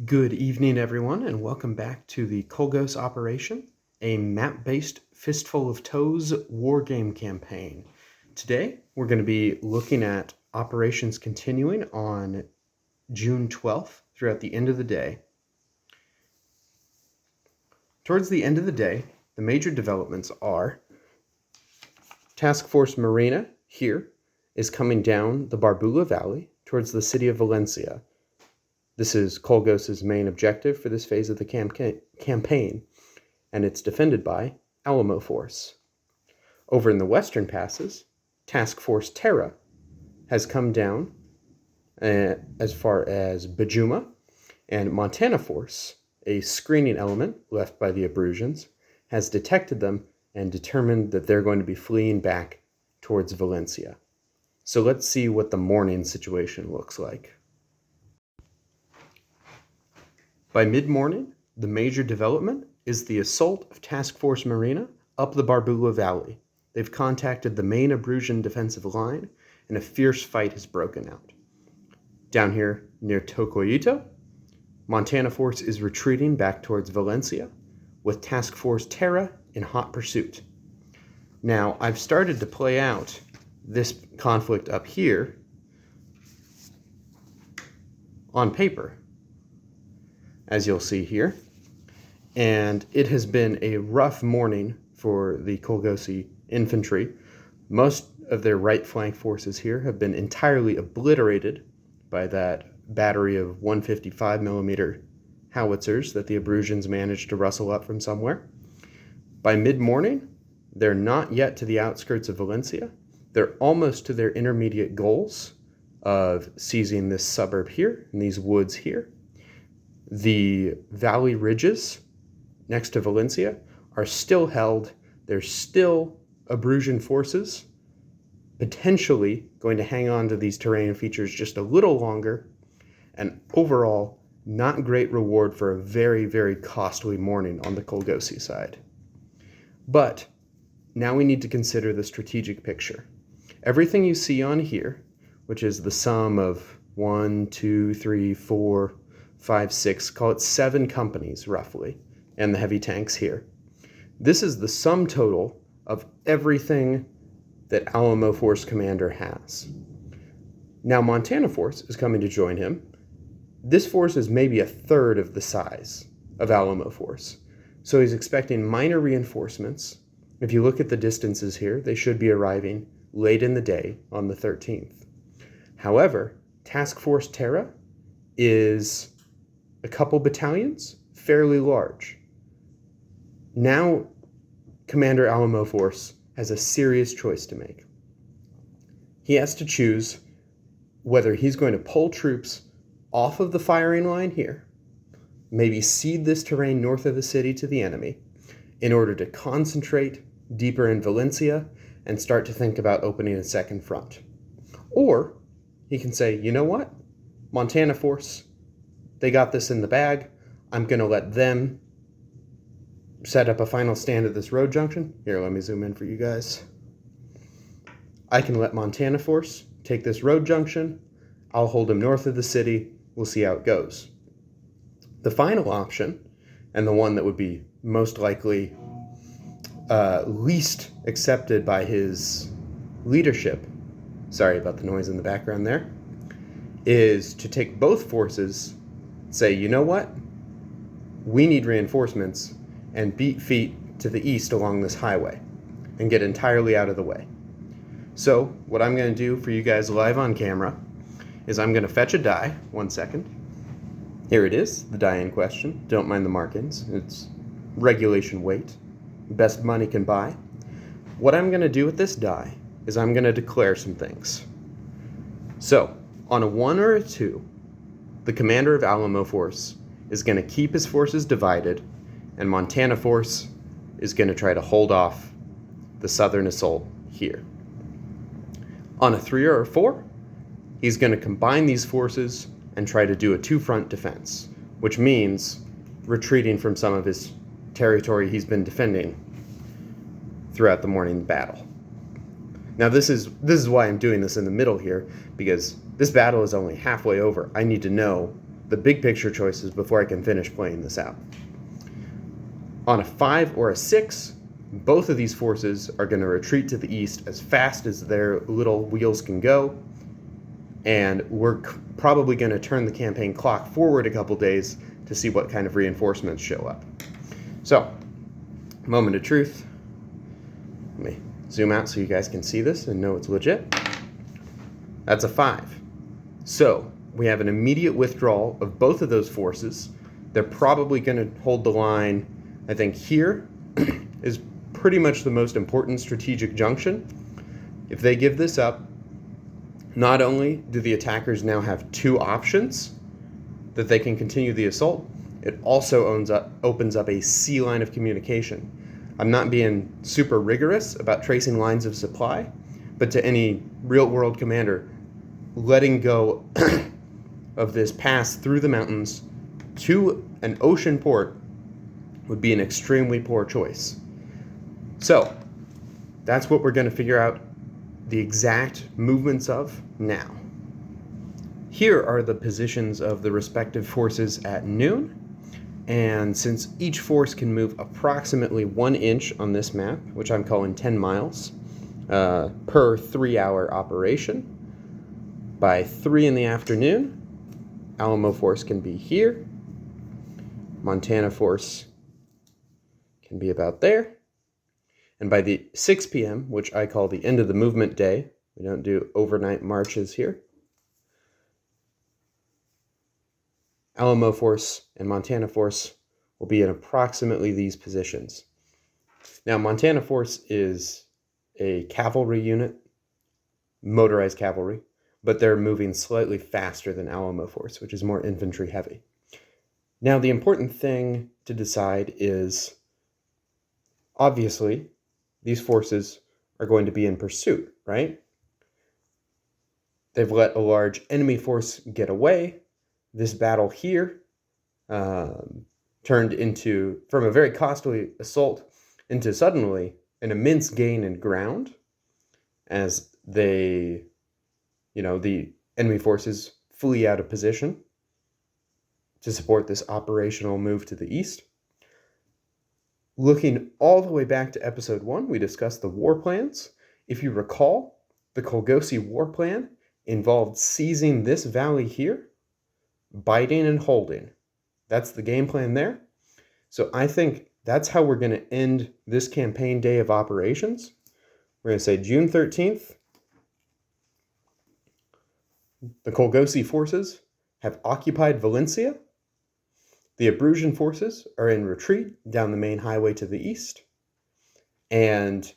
Good evening, everyone, and welcome back to the Kolgos Operation, a map-based Fistful of Toes wargame campaign. Today, we're going to be looking at operations continuing on June 12th throughout the end of the day. Towards the end of the day, the major developments are Task Force Marina here is coming down the Barbula Valley towards the city of Valencia. This is Kolgos' main objective for this phase of the campaign, and it's defended by Alamo Force. Over in the western passes, Task Force Terra has come down as far as Bajuma, and Montana Force, a screening element left by the Abruzans, has detected them and determined that they're going to be fleeing back towards Valencia. So let's see what the morning situation looks like. By mid-morning, the major development is the assault of Task Force Marina up the Barbula Valley. They've contacted the main Abruzan defensive line, and a fierce fight has broken out. Down here near Tocoyito, Montana Force is retreating back towards Valencia, with Task Force Terra in hot pursuit. Now, I've started to play out this conflict up here on paper, as you'll see here, and it has been a rough morning for the Kolgosi infantry. Most of their right flank forces here have been entirely obliterated by that battery of 155mm howitzers that the Abruzans managed to rustle up from somewhere. By mid-morning, they're not yet to the outskirts of Valencia. They're almost to their intermediate goals of seizing this suburb here and these woods here. The valley ridges next to Valencia are still held. There's still Abruzan forces potentially going to hang on to these terrain features just a little longer, and overall, not great reward for a very, very costly morning on the Kolgosi side. But now we need to consider the strategic picture. Everything you see on here, which is the sum of 1, 2, 3, 4, 5, 6, call it 7 companies roughly, and the heavy tanks here. This is the sum total of everything that Alamo Force Commander has. Now Montana Force is coming to join him. This force is maybe a third of the size of Alamo Force, so he's expecting minor reinforcements. If you look at the distances here, they should be arriving late in the day on the 13th. However, Task Force Terra is a couple battalions, fairly large. Now, Commander Alamo Force has a serious choice to make. He has to choose whether he's going to pull troops off of the firing line here, maybe cede this terrain north of the city to the enemy, in order to concentrate deeper in Valencia and start to think about opening a second front. Or he can say, you know what, Montana Force, they got this in the bag. I'm going to let them set up a final stand at this road junction. Here, let me zoom in for you guys. I can let Montana Force take this road junction. I'll hold them north of the city. We'll see how it goes. The final option, and the one that would be most likely least accepted by his leadership, sorry about the noise in the background there, is to take both forces, say, you know what? We need reinforcements, and beat feet to the east along this highway and get entirely out of the way. So what I'm going to do for you guys live on camera is I'm going to fetch a die. 1 second. Here it is, the die in question. Don't mind the markings. It's regulation weight. Best money can buy. What I'm going to do with this die is I'm going to declare some things. So, on a 1 or a 2, the commander of Alamo Force is going to keep his forces divided, and Montana Force is going to try to hold off the southern assault here. On a 3 or a 4, he's going to combine these forces and try to do a 2-front defense, which means retreating from some of his territory he's been defending throughout the morning battle. Now this is why I'm doing this in the middle here, because this battle is only halfway over. I need to know the big picture choices before I can finish playing this out. On a 5 or a 6, both of these forces are going to retreat to the east as fast as their little wheels can go, and we're probably going to turn the campaign clock forward a couple days to see what kind of reinforcements show up. So, moment of truth. Let me zoom out so you guys can see this and know it's legit. That's a 5. So, we have an immediate withdrawal of both of those forces. They're probably going to hold the line. I think here is pretty much the most important strategic junction. If they give this up, not only do the attackers now have 2 options that they can continue the assault, it also opens up a sea line of communication. I'm not being super rigorous about tracing lines of supply, but to any real-world commander, letting go of this pass through the mountains to an ocean port would be an extremely poor choice. So, that's what we're going to figure out the exact movements of now. Here are the positions of the respective forces at noon, and since each force can move approximately 1 inch on this map, which I'm calling 10 miles, per 3-hour operation, by 3 in the afternoon, Alamo Force can be here, Montana Force can be about there, and by the 6 p.m., which I call the end of the movement day, we don't do overnight marches here, Alamo Force and Montana Force will be in approximately these positions. Now, Montana Force is a cavalry unit, motorized cavalry, but they're moving slightly faster than Alamo Force, which is more infantry heavy. Now, the important thing to decide is, obviously, these forces are going to be in pursuit, right? They've let a large enemy force get away. This battle here turned into, from a very costly assault, into suddenly an immense gain in ground as the enemy forces flee out of position to support this operational move to the east. Looking all the way back to episode 1, we discussed the war plans. If you recall, the Kolgosi war plan involved seizing this valley here, biting and holding. That's the game plan there. So I think that's how we're going to end this campaign day of operations. We're going to say June 13th, the Kolgosi forces have occupied Valencia. The Abruzzian forces are in retreat down the main highway to the east. And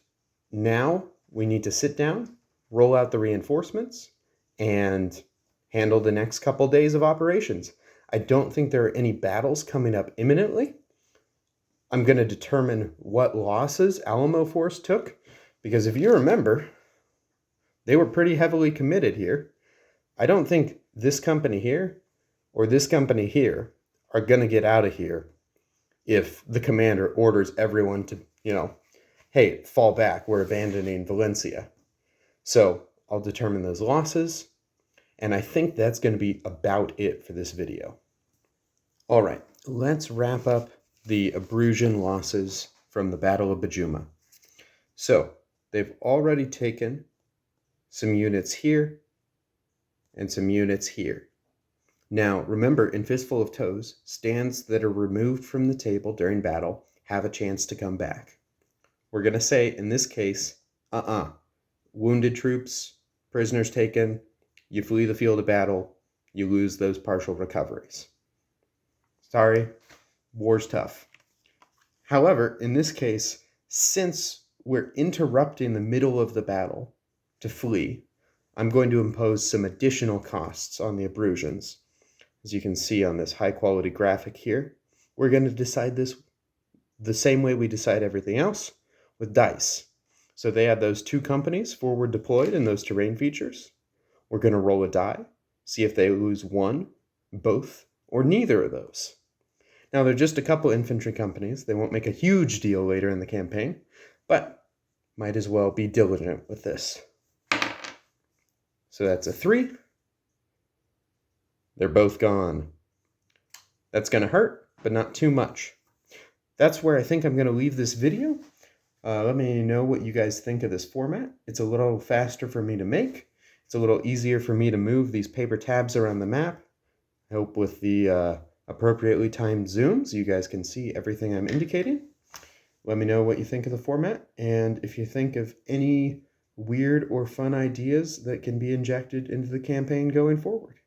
now we need to sit down, roll out the reinforcements, and handle the next couple days of operations. I don't think there are any battles coming up imminently. I'm going to determine what losses Alamo Force took, because if you remember, they were pretty heavily committed here. I don't think this company here or this company here are going to get out of here if the commander orders everyone to, hey, fall back, we're abandoning Valencia. So I'll determine those losses, and I think that's going to be about it for this video. All right, let's wrap up the Abruzzian losses from the Battle of Bajuma. So they've already taken some units here and some units here. Now, remember, in Fistful of Toes, stands that are removed from the table during battle have a chance to come back. We're going to say, in this case, wounded troops, prisoners taken, you flee the field of battle, you lose those partial recoveries. Sorry, war's tough. However, in this case, since we're interrupting the middle of the battle to flee, I'm going to impose some additional costs on the Abruzzians. As you can see on this high-quality graphic here, we're going to decide this the same way we decide everything else, with dice. So they have those 2 companies forward deployed in those terrain features. We're going to roll a die, see if they lose 1, both, or neither of those. Now, they're just a couple infantry companies. They won't make a huge deal later in the campaign, but might as well be diligent with this. So that's a 3. They're both gone. That's going to hurt, but not too much. That's where I think I'm going to leave this video. Let me know what you guys think of this format. It's a little faster for me to make. It's a little easier for me to move these paper tabs around the map. I hope with the appropriately timed zooms, you guys can see everything I'm indicating. Let me know what you think of the format, and if you think of any weird or fun ideas that can be injected into the campaign going forward.